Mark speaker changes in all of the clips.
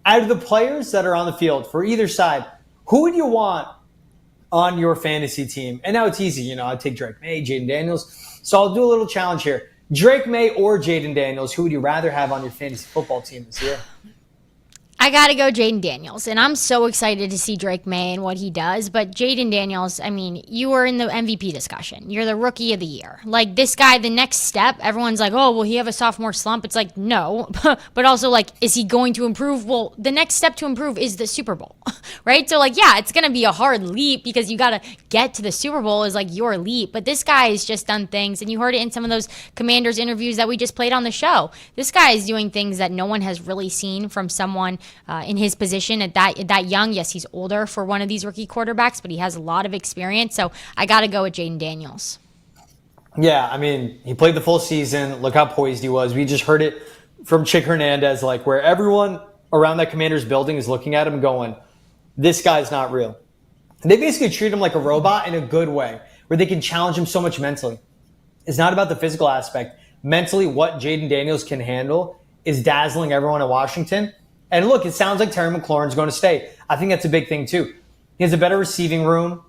Speaker 1: Out of the players that are on the field for either side, who would you want on your fantasy team? And now it's easy. I'd take Drake May, Jaden Daniels. So I'll do a little challenge here. Drake May or Jaden Daniels, who would you rather have on your fantasy football team this year?
Speaker 2: I got to go Jaden Daniels, and I'm so excited to see Drake May and what he does. But Jaden Daniels, you were in the MVP discussion. You're the rookie of the year. Like, this guy, the next step, everyone's like, oh, will he have a sophomore slump? It's like, no. But also, like, is he going to improve? Well, the next step to improve is the Super Bowl, right? So, like, yeah, it's going to be a hard leap because you got to get to the Super Bowl is, like, your leap. But this guy has just done things, and you heard it in some of those Commanders interviews that we just played on the show. This guy is doing things that no one has really seen from someone in his position at that young. Yes, he's older for one of these rookie quarterbacks, but he has a lot of experience. So I got to go with Jaden Daniels.
Speaker 1: Yeah, he played the full season. Look how poised he was. We just heard it from Chick Hernandez, like where everyone around that Commanders building is looking at him going, this guy's not real. They basically treat him like a robot in a good way, where they can challenge him so much mentally. It's not about the physical aspect. Mentally, what Jaden Daniels can handle is dazzling everyone in Washington. And look, it sounds like Terry McLaurin's going to stay. I think that's a big thing too. He has a better receiving room.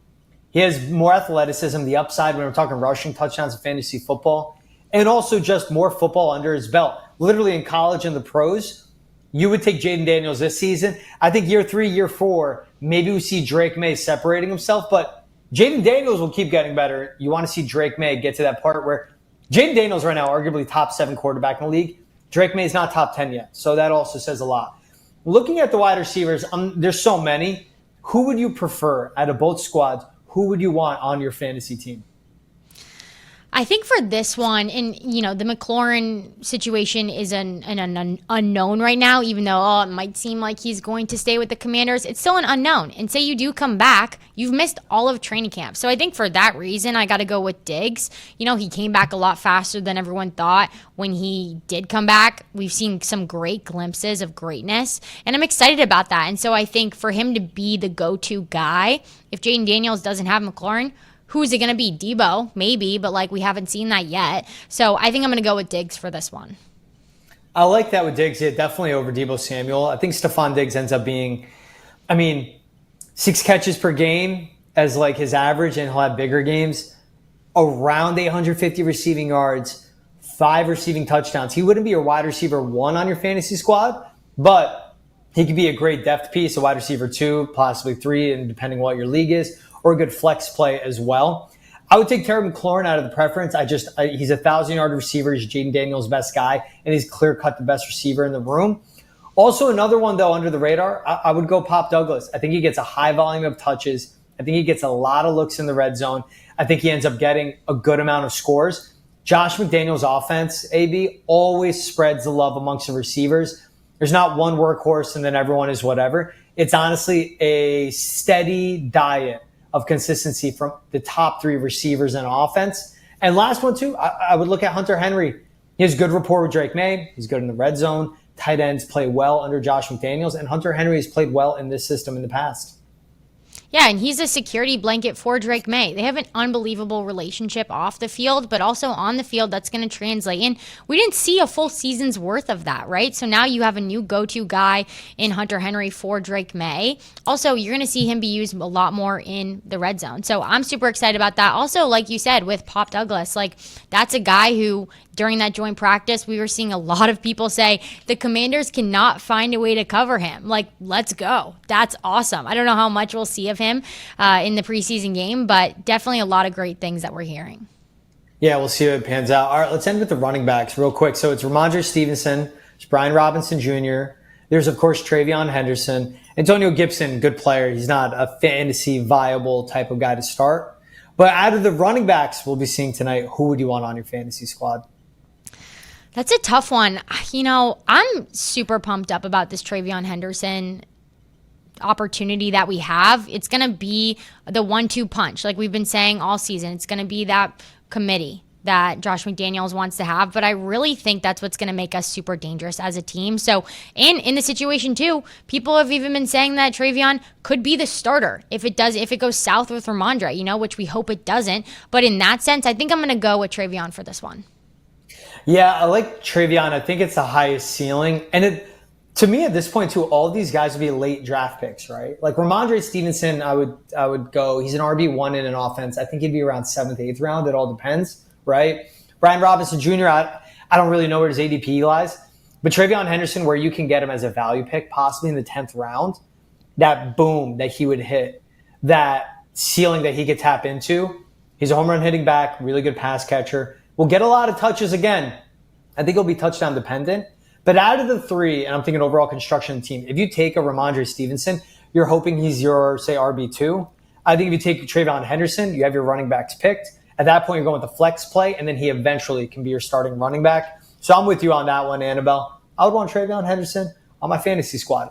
Speaker 1: He has more athleticism, the upside when we're talking rushing touchdowns in fantasy football, and also just more football under his belt. Literally in college and the pros, you would take Jaden Daniels this season. I think year 3, year 4, maybe we see Drake May separating himself, but Jaden Daniels will keep getting better. You want to see Drake May get to that part where Jaden Daniels right now, arguably top 7 quarterback in the league. Drake May is not top 10 yet, so that also says a lot. Looking at the wide receivers, there's so many. Who would you prefer out of both squads? Who would you want on your fantasy team?
Speaker 2: I think for this one, and the McLaurin situation is an unknown right now, even though it might seem like he's going to stay with the Commanders. It's still an unknown. And say you do come back, you've missed all of training camp. So I think for that reason, I got to go with Diggs. He came back a lot faster than everyone thought. When he did come back, we've seen some great glimpses of greatness, and I'm excited about that. And so I think for him to be the go-to guy, if Jaden Daniels doesn't have McLaurin, who is it going to be? Debo, maybe, but we haven't seen that yet. So I think I'm going to go with Diggs for this one.
Speaker 1: I like that with Diggs, yeah, definitely over Debo Samuel. I think Stephon Diggs ends up being, 6 catches per game as his average, and he'll have bigger games. Around 850 receiving yards, 5 receiving touchdowns. He wouldn't be your wide receiver 1 on your fantasy squad, but he could be a great depth piece, a wide receiver 2, possibly 3, and depending what your league is, or a good flex play as well. I would take Terry McLaurin out of the preference. He's a 1,000-yard receiver. He's Jaden Daniels' best guy, and he's clear-cut the best receiver in the room. Also, another one, though, under the radar, I would go Pop Douglas. I think he gets a high volume of touches. I think he gets a lot of looks in the red zone. I think he ends up getting a good amount of scores. Josh McDaniels' offense, AB, always spreads the love amongst the receivers. There's not one workhorse and then everyone is whatever. It's honestly a steady diet of consistency from the top 3 receivers in offense. And last one, too, I would look at Hunter Henry. He has good rapport with Drake May. He's good in the red zone. Tight ends play well under Josh McDaniels, and Hunter Henry has played well in this system in the past.
Speaker 2: Yeah, and he's a security blanket for Drake May. They have an unbelievable relationship off the field, but also on the field that's going to translate. And we didn't see a full season's worth of that, right? So now you have a new go-to guy in Hunter Henry for Drake May. Also, you're going to see him be used a lot more in the red zone. So I'm super excited about that. Also, like you said, with Pop Douglas, that's a guy who during that joint practice, we were seeing a lot of people say the Commanders cannot find a way to cover him. Let's go. That's awesome. I don't know how much we'll see of him in the preseason game, but definitely a lot of great things that we're hearing.
Speaker 1: Yeah, we'll see how it pans out. All right, let's end with the running backs real quick. So it's Ramondre Stevenson, it's Brian Robinson Jr., there's, of course, Travion Henderson. Antonio Gibson, good player. He's not a fantasy viable type of guy to start. But out of the running backs we'll be seeing tonight, who would you want on your fantasy squad?
Speaker 2: That's a tough one. I'm super pumped up about this Travion Henderson opportunity that we have. It's going to be the 1-2 punch, like we've been saying all season. It's going to be that committee that Josh McDaniels wants to have, but I really think that's what's going to make us super dangerous as a team. So, and in the situation too, people have even been saying that Travion could be the starter if it goes south with Ramondre, which we hope it doesn't. But in that sense, I think I'm going to go with Travion for this one.
Speaker 1: Yeah, I like Travion. I think it's the highest ceiling. And To me, at this point, too, all these guys would be late draft picks, right? Like Ramondre Stevenson, I would go. He's an RB1 in an offense. I think he'd be around 7th, 8th round. It all depends, right? Brian Robinson Jr. I don't really know where his ADP lies, but Travion Henderson, where you can get him as a value pick, possibly in the 10th round, that boom that he would hit, that ceiling that he could tap into. He's a home run hitting back, really good pass catcher. Will get a lot of touches again. I think he'll be touchdown dependent. But out of the three, and I'm thinking overall construction team, if you take a Ramondre Stevenson, you're hoping he's your, say, RB2. I think if you take Travion Henderson, you have your running backs picked. At that point, you're going with the flex play, and then he eventually can be your starting running back. So I'm with you on that one, Annabelle. I would want Travion Henderson on my fantasy squad.